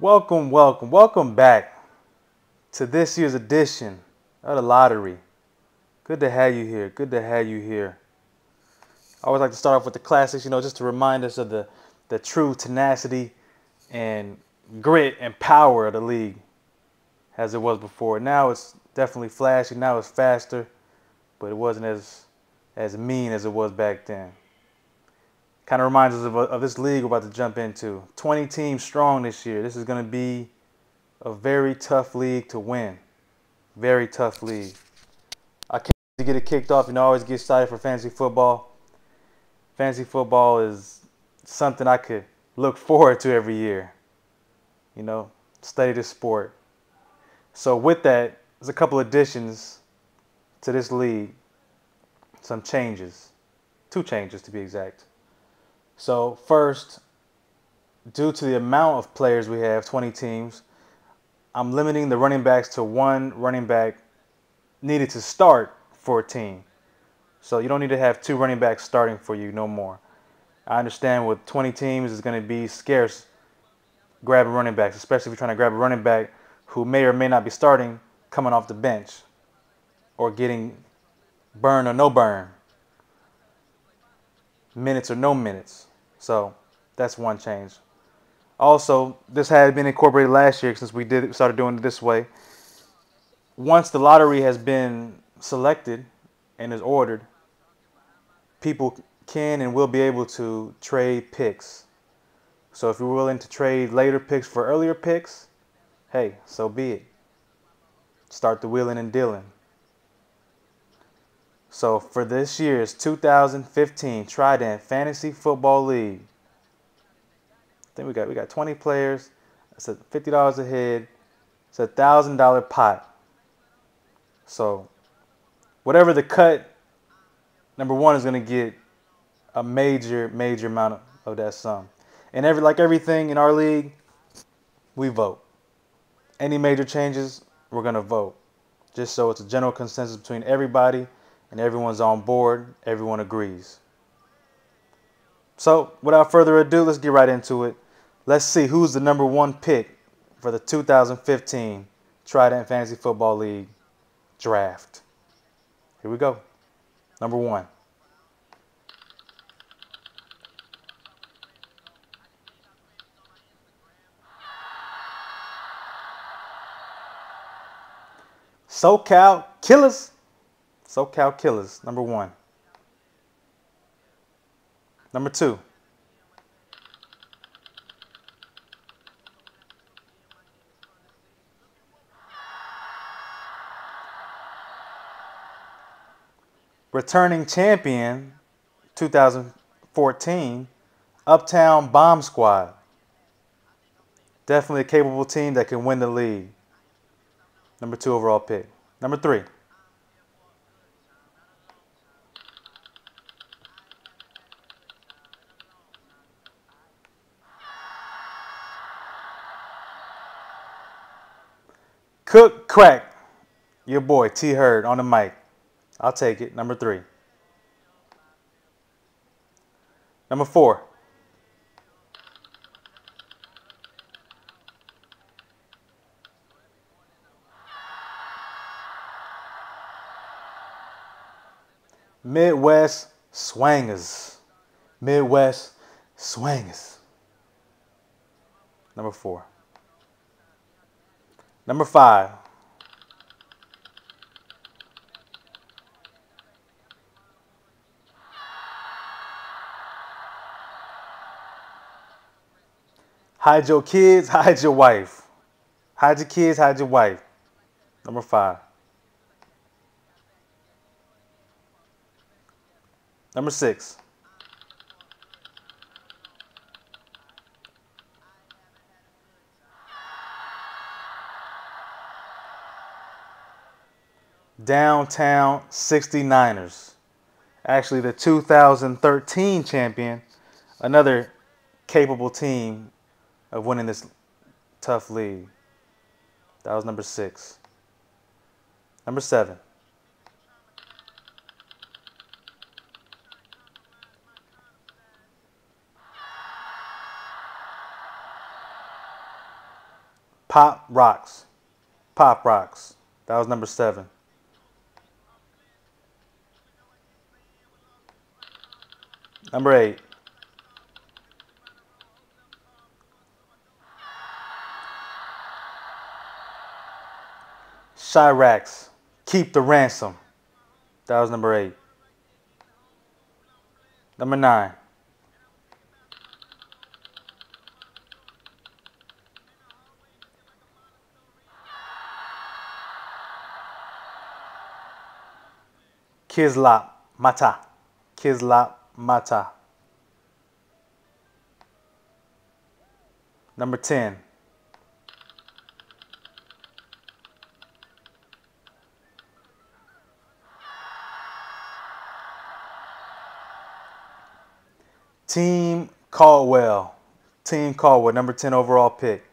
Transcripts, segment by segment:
Welcome back to this year's edition of the lottery. Good to have you here. Good to have you here. I always like to start off with the classics, just to remind us of the true tenacity and grit and power of the league as it was before. Now it's definitely flashy. Now it's faster, but it wasn't as mean as it was back then. Kind of reminds us of this league we're about to jump into. 20 teams strong this year. This is going to be a very tough league to win. Very tough league. I can't wait to get it kicked off. I always get excited for fantasy football. Fantasy football is something I could look forward to every year. Study this sport. So with that, there's a couple additions to this league. Some changes. 2 changes to be exact. So first, due to the amount of players we have, 20 teams, I'm limiting the running backs to 1 running back needed to start for a team. So you don't need to have 2 running backs starting for you no more. I understand with 20 teams it's going to be scarce grabbing running backs, especially if you're trying to grab a running back who may or may not be starting coming off the bench or getting burn or no burn, minutes or no minutes. So that's one change. Also, this had been incorporated last year since we started doing it this way. Once the lottery has been selected and is ordered, people can and will be able to trade picks. So if you're willing to trade later picks for earlier picks, hey, so be it. Start the wheeling and dealing. So for this year's 2015 Trident Fantasy Football League, I think we got 20 players. It's $50 a head. It's a $1,000 pot. So whatever the cut, number one is going to get a major amount of that sum. And everything in our league, we vote. Any major changes, we're going to vote. Just so it's a general consensus between everybody and everyone's on board, everyone agrees. So without further ado, let's get right into it. Let's see who's the number 1 pick for the 2015 Trident Fantasy Football League draft. Here we go. Number 1. SoCal Killers. SoCal Killers, number 1. Number 2. Returning champion 2014, Uptown Bomb Squad. Definitely a capable team that can win the league. Number 2 overall pick. Number 3. Cook Crack. Your boy T Hurd on the mic. I'll take it. Number 3. Number 4. Midwest Swangers. Midwest Swangers. Number 4. Number 5. Hide your kids, hide your wife. Hide your kids, hide your wife. Number 5. Number 6. Downtown 69ers. Actually, the 2013 champion. Another capable team of winning this tough league. That was number 6. Number 7. Pop Rocks. Pop Rocks. That was number 7. Number 8. Chiracs. Keep the Ransom. That was number 8. Number 9. Kislap Mata. Kislap Mata. Number 10. Team Caldwell. Team Caldwell, number 10 overall pick.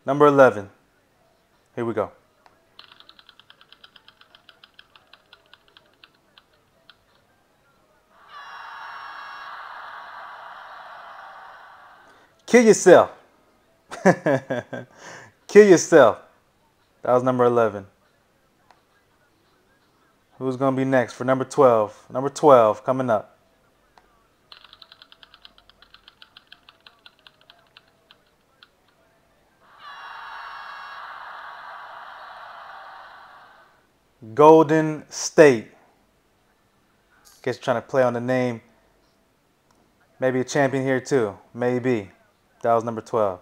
Number 11. Here we go. Kill yourself. Kill yourself. That was number 11. Who's going to be next for number 12? Number 12 coming up. Golden State. Guess you're trying to play on the name. Maybe a champion here too. Maybe. That was number 12.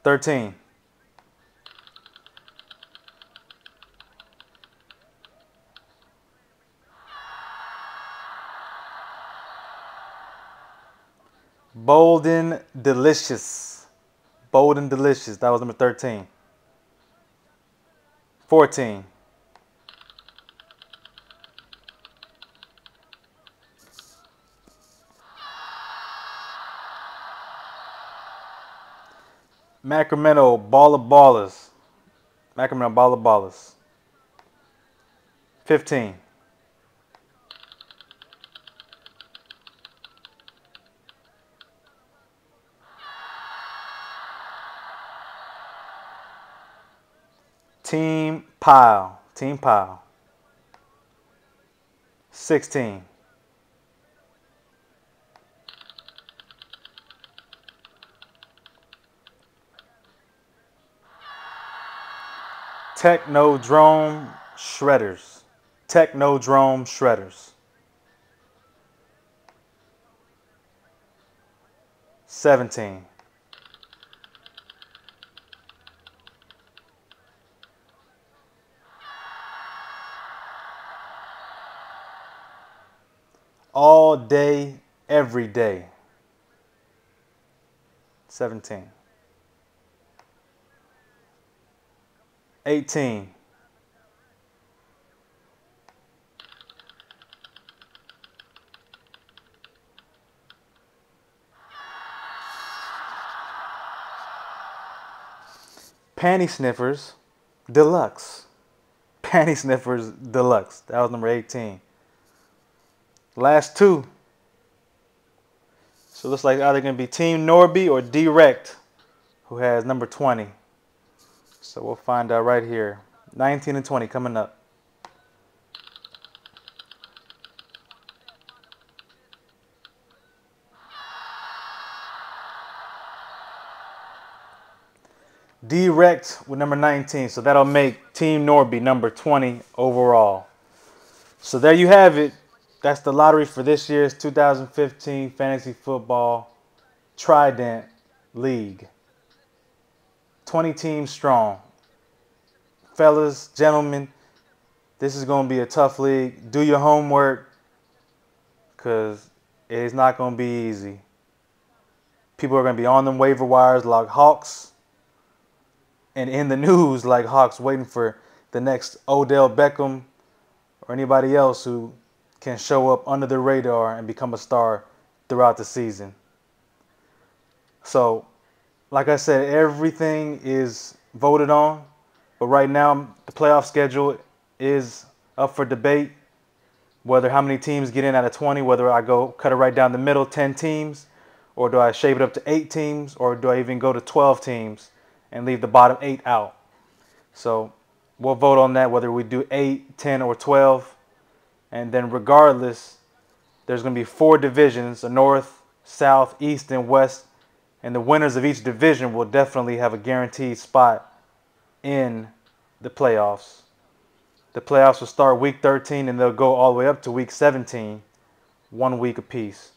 13. Bold and Delicious. Bold and Delicious. That was number 13. 14. Sacramento Ball of Ballers. Sacramento Ball of Ballers. 15. Team Pile. Team Pile. 16. Technodrome Shredders. Technodrome Shredders. 17. All day, every day. 17. 18. Panty Sniffers Deluxe. Panty Sniffers Deluxe. That was number 18. Last two. So it looks like either going to be Team Norby or Direct, who has number 20. So we'll find out right here. 19 and 20 coming up. Direct with number 19. So that'll make Team Norby number 20 overall. So there you have it. That's the lottery for this year's 2015 Fantasy Football Trident League. 20 teams strong. Fellas, gentlemen, this is going to be a tough league. Do your homework because it's not going to be easy. People are going to be on them waiver wires like hawks and in the news like hawks waiting for the next Odell Beckham or anybody else who can show up under the radar and become a star throughout the season. So, like I said, everything is voted on. But right now, the playoff schedule is up for debate. Whether how many teams get in out of 20, whether I go cut it right down the middle, 10 teams, Or do I shape it up to 8 teams? Or do I even go to 12 teams and leave the bottom 8 out? So we'll vote on that, whether we do 8, 10, or 12. And then regardless, there's going to be 4 divisions, a north, south, east, and west. And the winners of each division will definitely have a guaranteed spot in the playoffs. The playoffs will start week 13 and they'll go all the way up to week 17, 1 week apiece.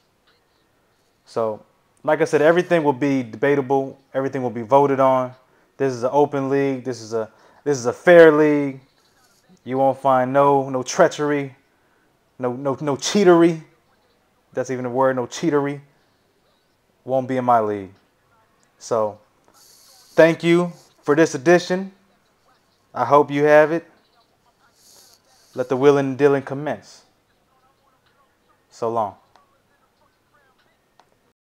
So, like I said, everything will be debatable. Everything will be voted on. This is an open league. This is a fair league. You won't find no treachery, no cheatery. That's even a word. No cheatery. Won't be in my league. So, thank you for this edition. I hope you have it. Let the wheeling and dealing commence. So long.